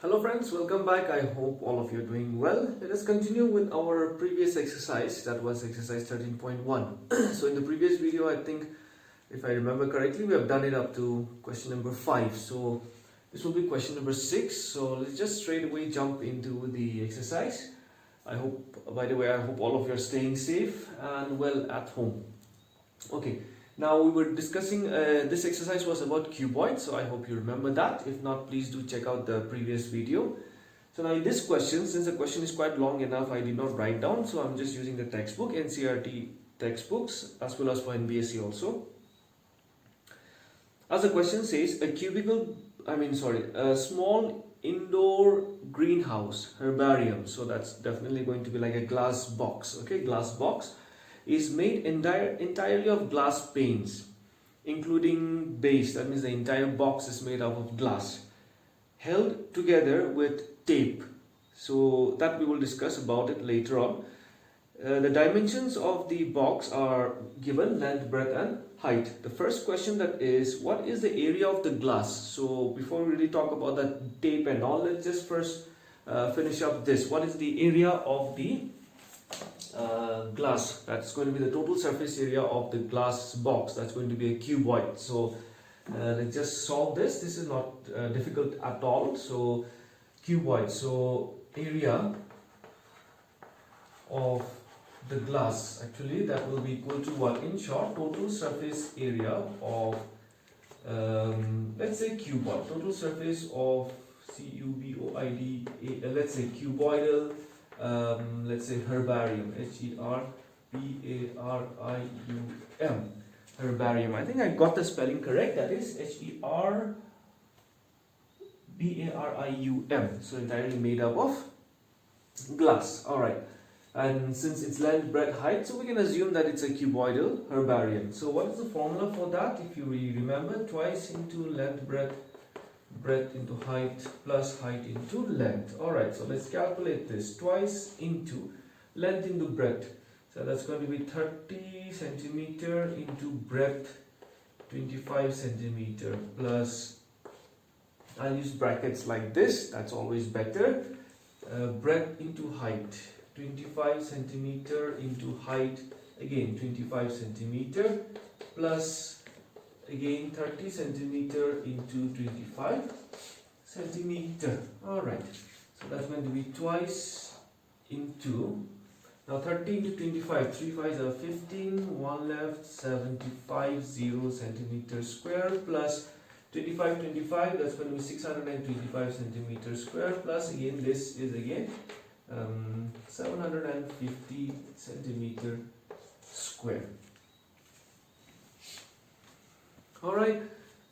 Hello friends, welcome back. I hope all of you are doing well. Let us continue with our previous exercise, that was exercise 13.1. So in the previous video, I think if I remember correctly, we have done it up to question number 5. So this will be question number 6. So let's just straight away jump into the exercise. I hope, by the way, I hope all of you are staying safe and well at home. Okay. Now we were discussing, this exercise was about cuboids, so I hope you remember that. If not, please do check out the previous video. So now in this question, since the question is quite long enough, I did not write down, so I'm just using the textbook, NCERT textbooks, as well as for NBSE also. As the question says, a small indoor greenhouse, herbarium, so that's definitely going to be like a glass box, okay, glass box, is made entirely of glass panes, including base. That means the entire box is made out of glass, held together with tape. So that we will discuss about it later on. The dimensions of the box are given: length, breadth and height. The first question that is, what is the area of the glass? So before we really talk about the tape and all, let's just first finish up this. What is the area of the glass? That's going to be the total surface area of the glass box. That's going to be a cuboid. So let's just solve this. This is not difficult at all. So cuboid, so area of the glass, actually that will be equal to what? In short, total surface area of let's say cuboid, total surface of cuboid, let's say cuboidal, let's say herbarium, herbarium, herbarium. I think I got the spelling correct. That is herbarium. So entirely made up of glass. All right. And since it's length, breadth, height, so we can assume that it's a cuboidal herbarium. So what is the formula for that? If you remember, twice into length, breadth into height, plus height into length. Alright, so let's calculate this. Twice into length into breadth. So that's going to be 30 centimeter into breadth 25 centimeter, plus, I'll use brackets like this, that's always better. Breadth into height, 25 centimeter into height, again 25 centimeter, plus again 30 centimeter into 25 centimeter. Alright, so that's going to be twice into, now 30 into 25, 3 5s are 15, 1 left, 75 centimeter square, plus 25, that's going to be 625 centimeter square, plus again this is again 750 centimeter square. Alright,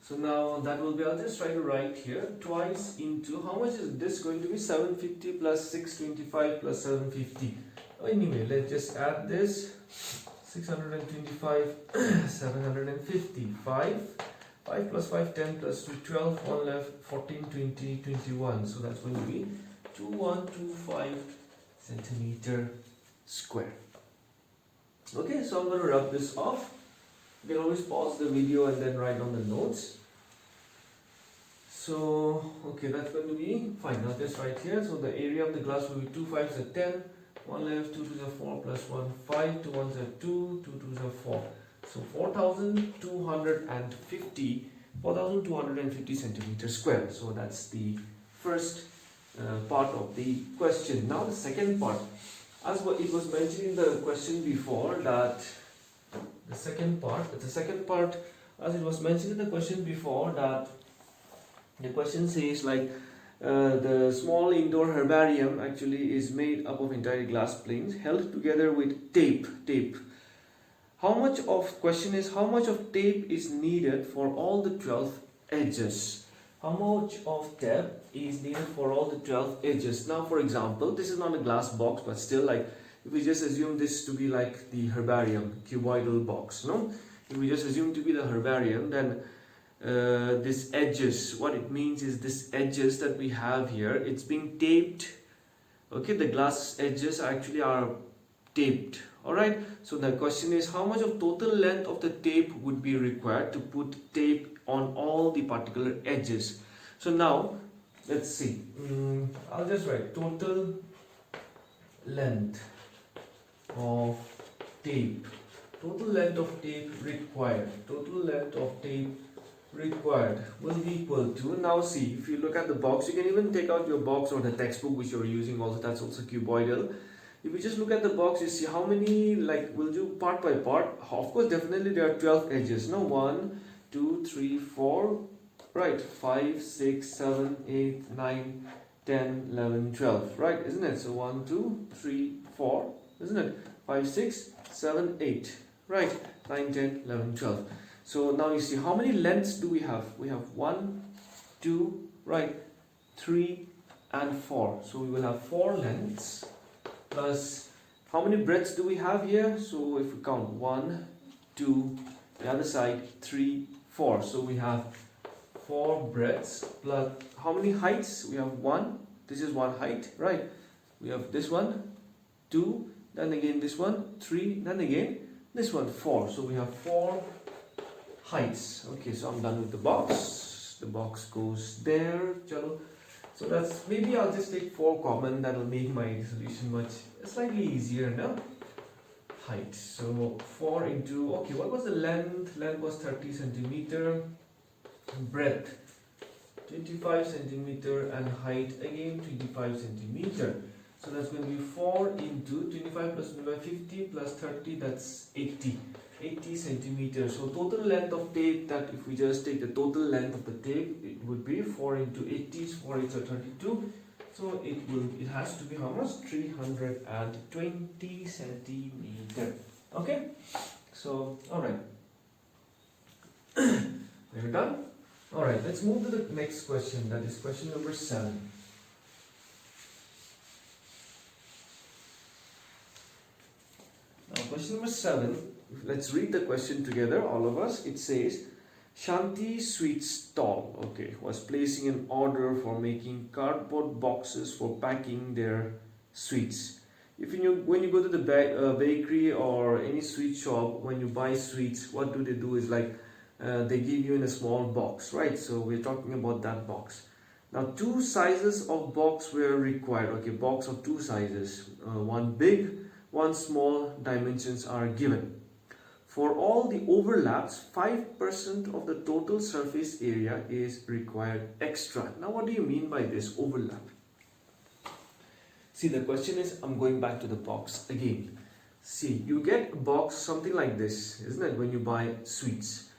so now that will be, I'll just try to write here, twice into, how much is this going to be? 750 plus 625 plus 750. Anyway, let's just add this. 625, 750, 5 plus 5, 10 plus 2, 12, 1 left, 14, 20, 21. So that's going to be 2125 centimeter square. Okay, so I'm going to rub this off. You can always pause the video and then write down the notes. So, okay, that's going to be fine. Now just right here. So the area of the glass will be 2 5s are 10, 1 left, 2 2s are 4, plus 1 5, 2 1s are 2, 2 2s are 4. So 4,250 centimeters square. So that's the first part of the question. Now the second part, as what it was mentioned in the question before, that the second part, as it was mentioned in the question before, that the question says like the small indoor herbarium actually is made up of entire glass planes held together with tape. How much of tape is needed for all the 12 edges? How much of tape is needed for all the 12 edges? Now, for example, this is not a glass box, but still, like, if we just assume this to be like the herbarium, cuboidal box, no? If we just assume to be the herbarium, then this edges, what it means is this edges that we have here, it's being taped. Okay, the glass edges actually are taped. Alright, so the question is, how much of total length of the tape would be required to put tape on all the particular edges? So now let's see. I'll just write total length of tape. Total length of tape required. Total length of tape required will be equal to, now see, if you look at the box, you can even take out your box or the textbook which you're using also, that's also cuboidal. If you just look at the box, you see how many, like, we'll do part by part. Of course, definitely there are 12 edges. No, 1, 2, 3, 4, right, 5, 6, 7, 8, 9, 10, 11, 12, right, isn't it? So 1, 2, 3, 4, isn't it? 5, 6, 7, 8, right, 9, 10, 11, 12. So now you see how many lengths do we have? We have 1, 2, right, 3 and 4. So we will have 4 lengths plus how many breadths do we have here? So if we count 1, 2, the other side 3, 4. So we have 4 breadths plus how many heights? We have 1. This is one height, right? We have this one, 2, then again this one, 3, then again this one, 4. So we have 4 heights. Okay, so I'm done with the box. The box goes there. Chalo. So that's, maybe I'll just take 4 common. That'll make my solution much slightly easier now. Height. So 4 into, okay, what was the length? Length was 30 centimeter. Breadth 25 centimeter and height again 25 centimeter. So that's going to be 4 into 25 plus 25, 50 plus 30, that's 80 centimeters. So total length of tape, that if we just take the total length of the tape, it would be 4 into 80, 4 8 are 32. So it has to be how much? 320 centimeter. Okay. So alright. We're done. Alright, let's move to the next question. That is question number 7. Now question number 7, let's read the question together, all of us. It says, Shanti Sweet Stall, okay, was placing an order for making cardboard boxes for packing their sweets. When you go to the bakery or any sweet shop, when you buy sweets, what do? Is like, they give you in a small box, right? So we're talking about that box. Now 2 sizes of box were required, okay, box of 2 sizes, one big, one small, dimensions are given. For all the overlaps, 5% of the total surface area is required extra. Now what do you mean by this overlap? See, the question is, I'm going back to the box again. See, you get a box something like this, isn't it, when you buy sweets.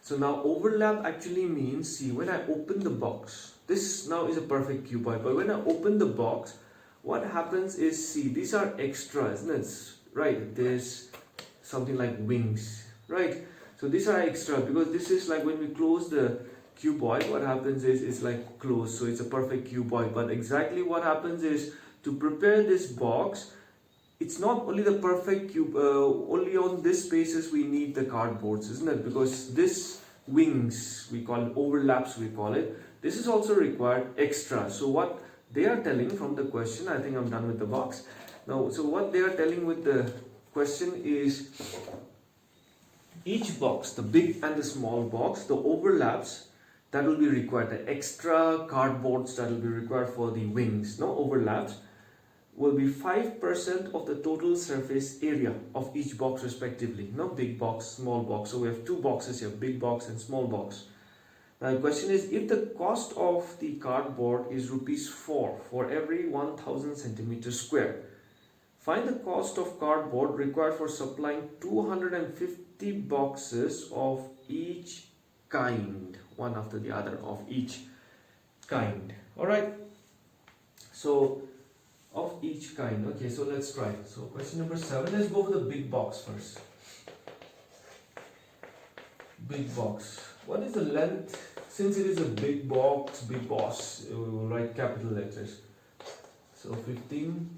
So now overlap actually means, see, when I open the box, this now is a perfect cuboid, but when I open the box, what happens is, see, these are extra, isn't it? Right, there's something like wings, right? So these are extra because this is like when we close the cuboid, what happens is it's like closed, so it's a perfect cuboid. But exactly what happens is, to prepare this box, it's not only the perfect cube, only on this spaces we need the cardboards, isn't it? Because this wings, we call it overlaps, we call it, this is also required extra. So what they are telling from the question, I think I'm done with the box now. So what they are telling with the question is, each box, the big and the small box, the overlaps that will be required, the extra cardboards that will be required for the wings, no overlaps, will be 5% of the total surface area of each box respectively. No, big box, small box. So we have 2 boxes here, big box and small box. Now the question is, if the cost of the cardboard is ₹4 for every 1000 centimeters square, find the cost of cardboard required for supplying 250 boxes of each kind, one after the other of each kind. Alright, so of each kind. Okay, so let's try. So question number 7, let's go for the big box first. Big box. What is the length? Since it is a big box, big boss, we will write capital letters. So 15,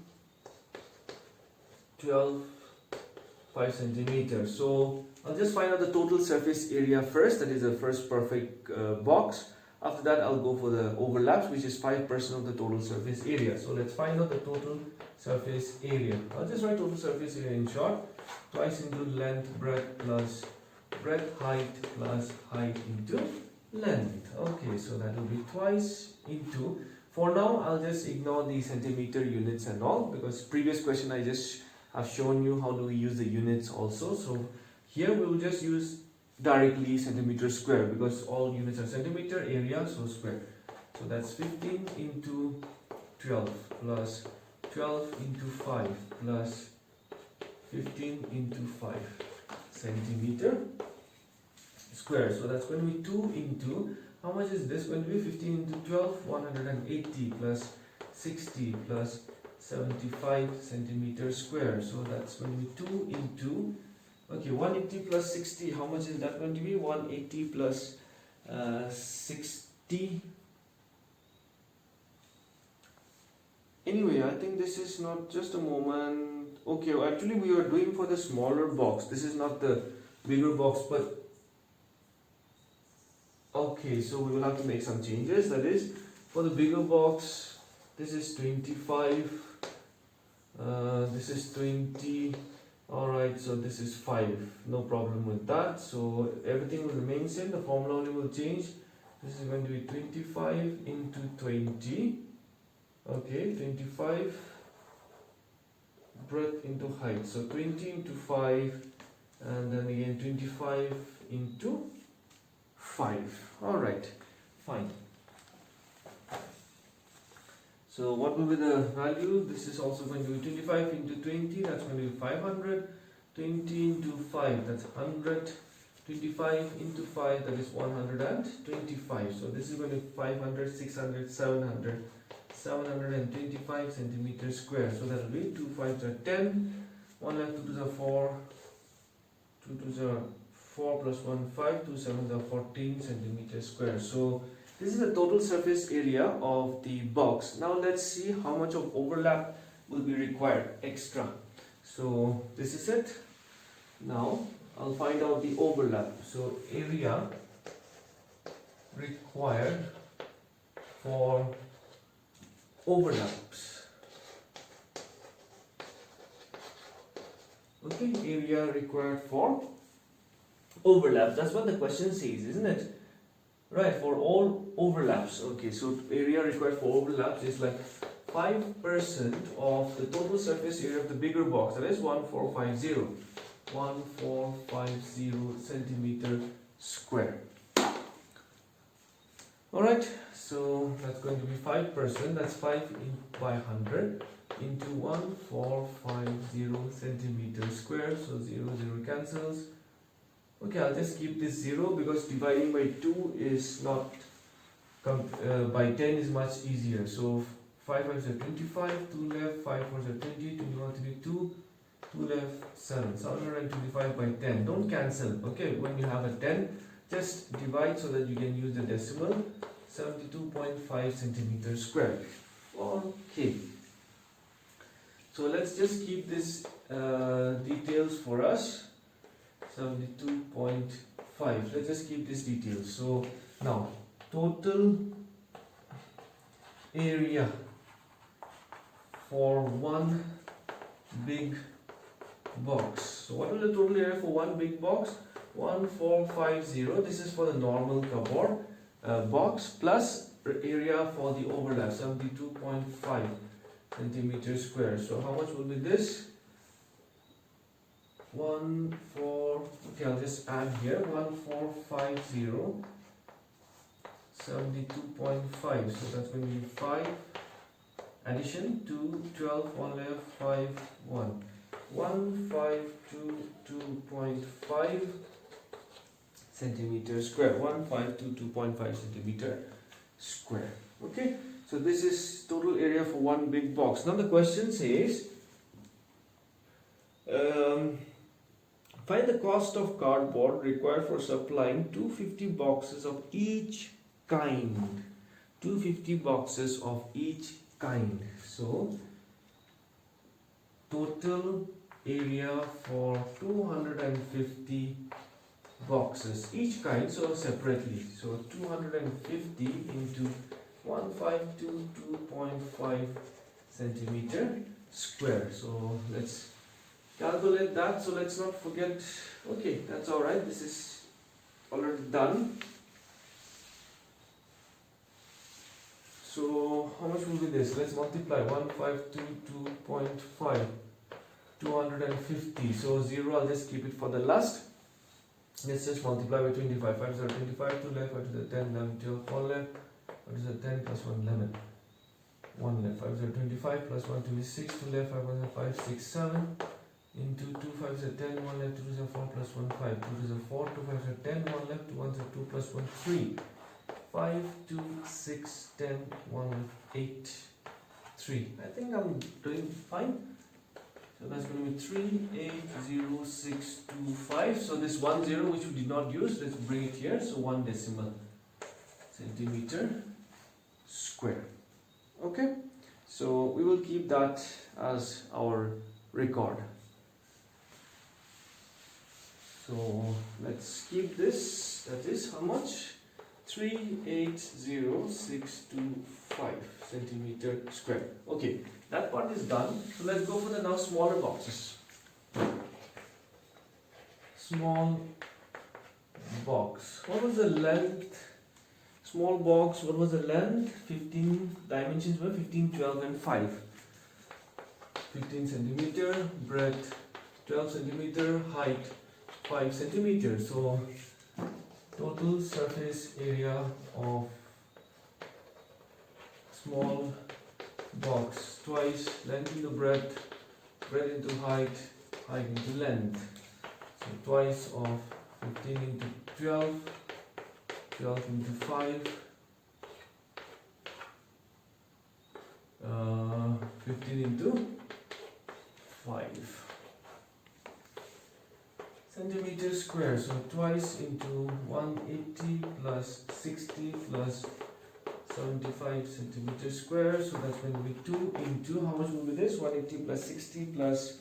12, 5 centimeters. So I'll just find out the total surface area first. That is the first perfect box. After that, I'll go for the overlaps, which is 5% of the total surface area. So let's find out the total surface area. I'll just write total surface area in short. Twice into length, breadth plus breadth, height plus height into length. Okay, so that will be twice into, For now, I'll just ignore the centimeter units and all, because previous question I just have shown you how do we use the units also. So here we will just use directly centimeter square, because all units are centimeter, area, so square. So that's 15 into 12 plus 12 into 5 plus 15 into 5 centimeter square. So that's going to be 2 into, how much is this going to be? 15 into 12, 180 plus 60 plus 75 centimeters square. So that's going to be 2 into, okay, 180 plus 60, how much is that going to be? 180 plus 60. Anyway, I think this is not, just a moment. Okay, actually we are doing for the smaller box. This is not the bigger box, but okay, so we will have to make some changes. That is, for the bigger box, this is 25, this is 20, alright, so this is 5, no problem with that. So everything will remain same, the formula only will change. This is going to be 25 into 20, okay, 25 breadth into height, so 20 into 5, and then again 25 into 5. Alright, fine. So what will be the value? This is also going to be 25 into 20, that's going to be 500. 20 into 5, that's 100. 25 into 5, that is 125. So this is going to be 500, 600, 700. 725 centimeters square. So that will be 2 5s are 10, 1 left, 2 2s are 4, 2 2s are 4 plus 1 5, 2 7s are 14 centimeters square. So this is the total surface area of the box. Now let's see how much of overlap will be required extra. So this is it. Now I'll find out the overlap. So area required for overlaps. Okay, area required for overlaps. That's what the question says, isn't it? Right, for all overlaps. Okay, so area required for overlaps is like 5% of the total surface area of the bigger box. That is 1450. 1450 centimeter square. Alright, so that's going to be 5%, that's 5 by 100 into 1450 centimeters square, so 0, 0 cancels. Okay, I'll just keep this 0 because dividing by 2 is not, by 10 is much easier. So 5 5s are 25, 2 left, 5 4s are 20, 21 32, 2 left, 7, 725 by 10. Don't cancel, okay, when you have a 10, just divide so that you can use the decimal. 72.5 centimeters square. Okay, so let's just keep this details for us. 72.5, let's just keep this details. So now total area for one big box. So what will the total area for one big box? 1450. This is for the normal cupboard box plus area for the overlap, 72.5 centimeters square. So how much will be this? okay, I'll just add here 1450 72.5. So that's going to be 5 addition to 12, 1 left, 5 1 1522.5 centimeter square. 1522.5 centimeter square. Okay, so this is total area for one big box. Now the question says find the cost of cardboard required for supplying 250 boxes of each kind. 250 boxes of each kind. So total area for 250 boxes each kind, so separately. So 250 into 1522.5 centimeter square. So let's calculate that. So let's not forget. Okay, that's all right. This is already done. So how much will be this? Let's multiply 1522.5, 250. So 0, I'll just keep it for the last. Let's just multiply by 25. 5 is 25, 2 left, 5 is 10, 11, 12, 4 left. What is 10 plus 1, 11. 1 left, 5 is 25 plus 1, 26, 2 left, 5 is 5, 6, 7. Into 2, 5 is 10, 1 left, 2 is 4 plus 1, 5. 2 is 4, 2 5 is 10, 1 left, 2 1 is 2 plus 1, 3. 5, 2, 6, 10, 1 left, 8, 3. I think I'm doing fine. So that's going to be 380625. So this 1 0 which we did not use, let's bring it here. So 1 decimal centimeter square. Okay, so we will keep that as our record. So let's keep this. That is how much? 380625 centimeter square. Okay, that part is done. So let's go for the now smaller boxes. Small box. What was the length? Small box, what was the length? 15 dimensions were 15, 12 and 5. 15 centimeter, breadth 12 centimeter, height 5 centimeters. So total surface area of small box, twice length into breadth, breadth into height, height into length. So twice of 15 into 12, 12 into 5, 15 into 5 centimeters square. So twice into 180 plus 60 plus 75 centimeters square. So that's going to be 2 into, how much will be this? 180 plus 60 plus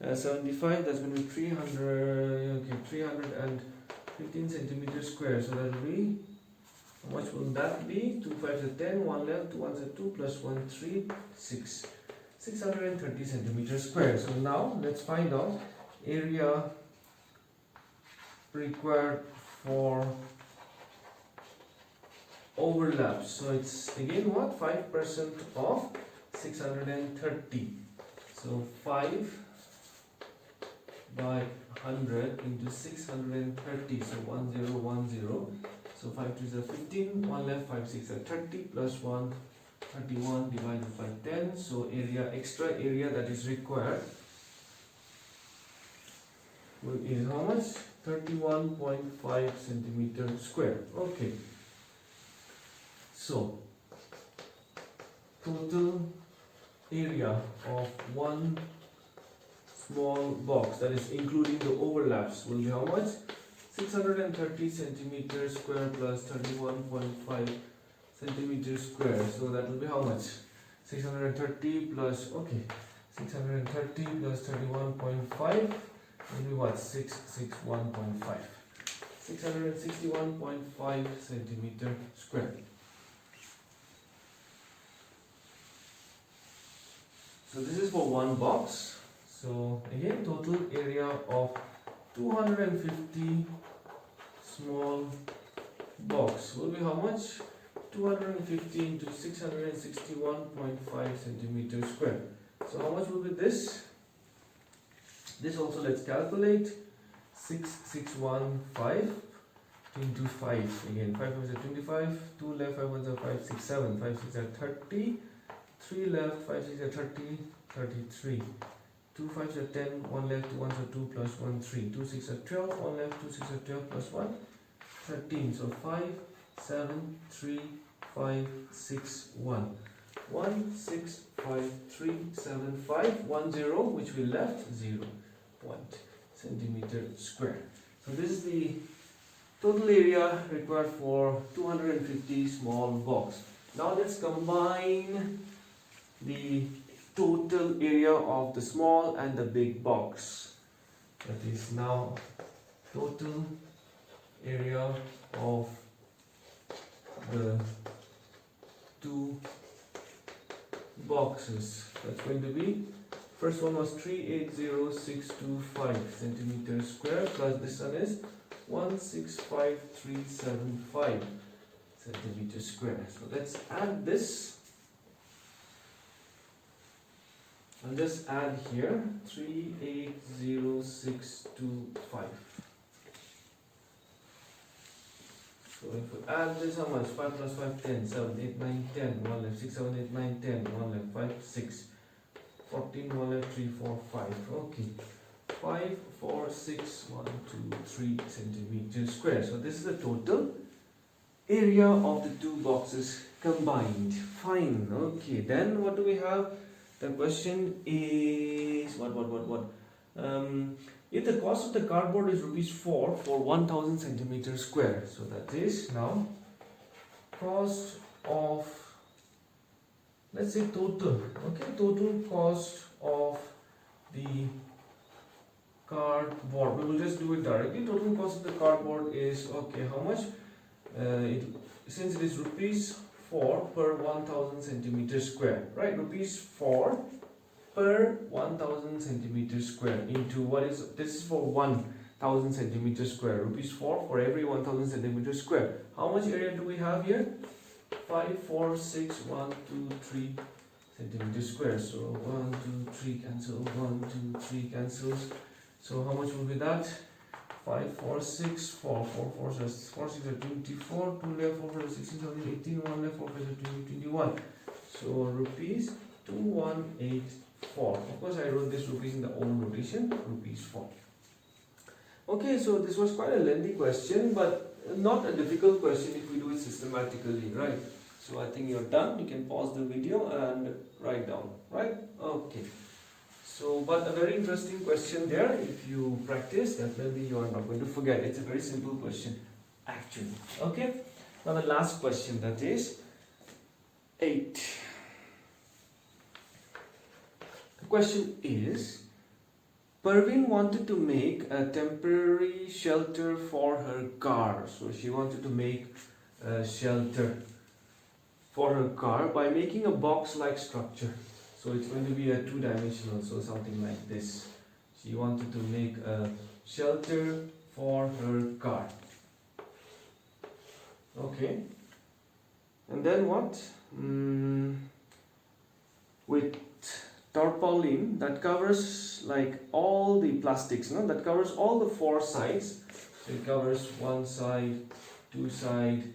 75. That's going to be 300. Okay, 315 centimeters square. So that will be, how much will that be? 2 5s are 10, 1 left, 2 1s are 2 plus 1 3, 6. 630 centimeters square. So now let's find out area required for overlaps. So it's again what? 5% of 630. So 5 by 100 into 630. So 1010. So 5 2s are 15. 1 left, 5 6 are 30 plus 1 31 divided by 10. So area, extra area that is required is how much? 31.5 centimeter square. Okay. So total area of one small box, that is including the overlaps, will be how much? 630 centimeters square plus 31.5 centimeters square. So that will be how much? 630 plus, okay, 630 plus 31.5 will be what? 661.5. 661.5 centimeter square. So this is for one box. So again, total area of 250 small box will be how much? 250 into 661.5 centimeters square. So how much will be this? This also let's calculate. 6615 into 5. Again, 5 is 25. 2 left, 5 1s are 5, 6, 7. 5 6 are 30. 3 left, 5 6 are 30, 33. 2 5s are 10, 1 left, 2 1s are 2 plus 1, 3. 2 6 are 12, 1 left, 2 6 are 12 plus 1, 13. So 5, 7, 3, 5, 6, 1. 1, 6, 5, 3, 7, 5, 1, 0, which we left, 0 point centimeter square. So this is the total area required for 250 small box. Now let's combine the total area of the small and the big box. That is now total area of the two boxes. That's going to be, first one was 380625 centimeters square plus this one is 165375 centimeters square. So let's add this. I'll just add here 380625. So if we add this, how much? 5 plus 5, 10, 7, 8, 9, 10, 1 left, 6, 7, 8, 9, 10, 1 left, 5, 6, 14, 1 left, 3, 4, 5. Okay. 5, 4, 6, 1, 2, 3 centimeters square. So this is the total area of the two boxes combined. Fine. Okay. Then what do we have? The question is what? If the cost of the cardboard is rupees 4 for 1000 centimeters square. So that is now cost of, let's say total. Okay, total cost of the cardboard. We will just do it directly. Total cost of the cardboard is, okay, how much? Since it is rupees 4 per 1000 centimeters square, right? Rupees 4 per 1000 centimeters square into what is, this is for 1000 centimeters square. Rupees 4 for every 1000 centimeters square. How much area do we have here? 5, 4, 6, 1, 2, 3 centimeters square. So 1, 2, 3 cancel, 1, 2, 3 cancels. So how much will be that? 5, 4, 6, 4, 4, 4, 4, 6 are 24, 2 left, 4, 5, 16, 17, 18, 1 left, 4, 5, 20, 21. So rupees 2184. Of course, I wrote this rupees in the old notation, rupees 4. Okay, so this was quite a lengthy question, but not a difficult question if we do it systematically, right? So I think you're done. You can pause the video and write down, right? Okay. So, but a very interesting question there. If you practice, definitely you are not going to forget. It's a very simple question, actually. Okay. Now the last question, that is 8. The question is, Parveen wanted to make a temporary shelter for her car. So she wanted to make a shelter for her car by making a box-like structure. So it's going to be a 2-dimensional, so something like this. She wanted to make a shelter for her car. Okay. And then what? With tarpaulin that covers like all the plastics, no? That covers all the 4 sides. So it covers one side, 2 side,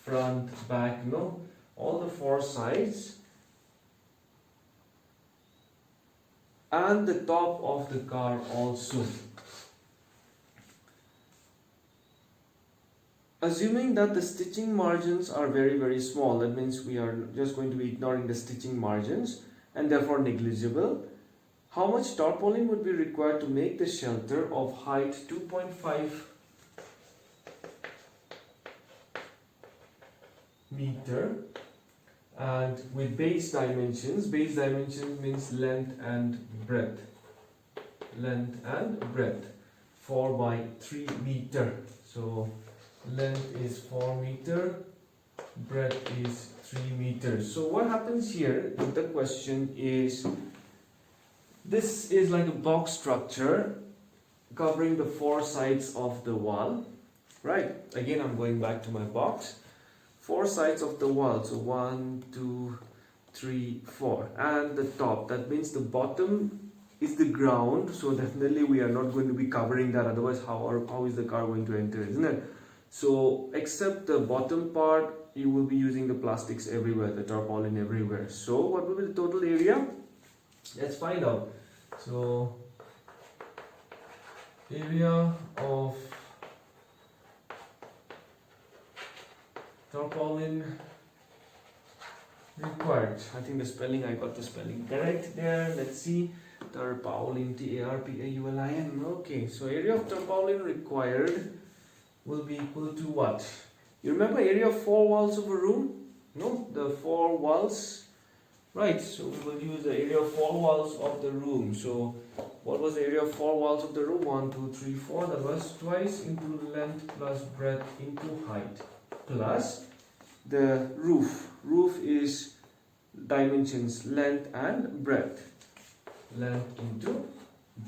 front, back, no? All the 4 sides. And the top of the car also. Assuming that the stitching margins are very, very small, that means we are just going to be ignoring the stitching margins and therefore negligible. How much tarpaulin would be required to make the shelter of height 2.5 meter and with base dimensions means length and breadth. Length and breadth. 4 by 3 meter. So length is 4 meter, breadth is 3 meters. So what happens here in the question is, this is like a box structure covering the 4 sides of the wall, right? Again, I'm going back to my box. 4 sides of the wall, so 1, 2, 3, 4, and the top, that means the bottom is the ground, so definitely we are not going to be covering that, otherwise how is the car going to enter, isn't it? So except the bottom part, you will be using the plastics everywhere, the tarpaulin everywhere. So what will be the total area? Let's find out. So area of tarpaulin required. I think the spelling, I got the spelling correct there. Let's see. Tarpaulin, Tarpaulin. Okay, so area of tarpaulin required will be equal to what? You remember area of 4 walls of a room? No, the 4 walls. Right, so we will use the area of 4 walls of the room. So what was the area of 4 walls of the room? 1, 2, 3, 4. That was twice into length plus breadth into height. Plus the roof. Roof is dimensions, length and breadth. Length into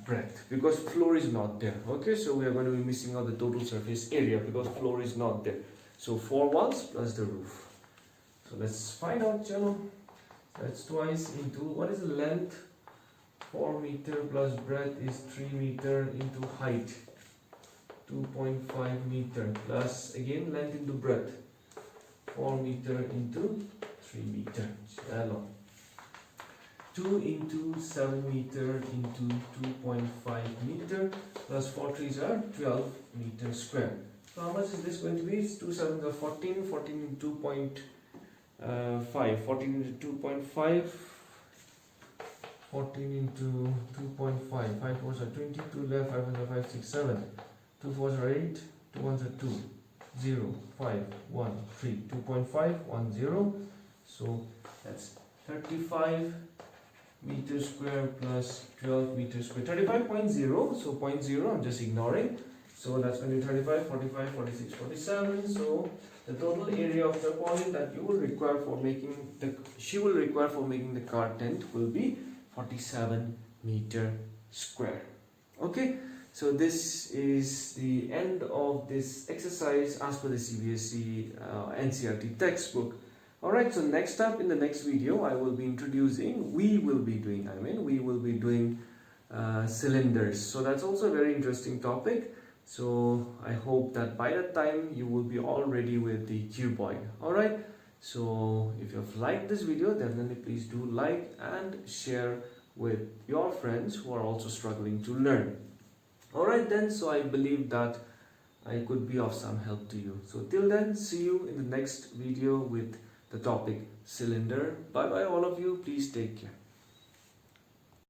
breadth, because floor is not there. Okay, so we are going to be missing out the total surface area because floor is not there. So 4 walls plus the roof. So let's find out, chalo. That's twice into, what is the length? 4 meter plus breadth is 3 meter into height 2.5 meter plus again length into breadth 4 meter into 3 meter. Chalo. 2 into 7 meter into 2.5 meter plus 4 trees are 12 meter square. So how much is this going to be? It's 2 7 are 14, 14 into 2.5, 14 into 2.5, 14 into 2.5, 5 4s are 20, 2 left, 5 1 5 6 7, 2 4s are 8, 2 1s are 2, 0, 5, 1, 3, 2.5, 1, 0. So that's 35 meter square plus 12 meter square, 35.0, so 0.0 I'm just ignoring, so that's going to be 35, 45, 46, 47. So the total area of the point that you will require for making the, she will require for making the car tent will be 47 meter square. Okay, so this is the end of this exercise as per the CBSE NCERT textbook. Alright, so next up in the next video I will be introducing, we will be doing cylinders. So that's also a very interesting topic. So I hope that by that time you will be all ready with the cuboid. Alright, so if you have liked this video, definitely please do like and share with your friends who are also struggling to learn. Alright then, so I believe that I could be of some help to you. So till then, see you in the next video with the topic cylinder. Bye bye all of you. Please take care.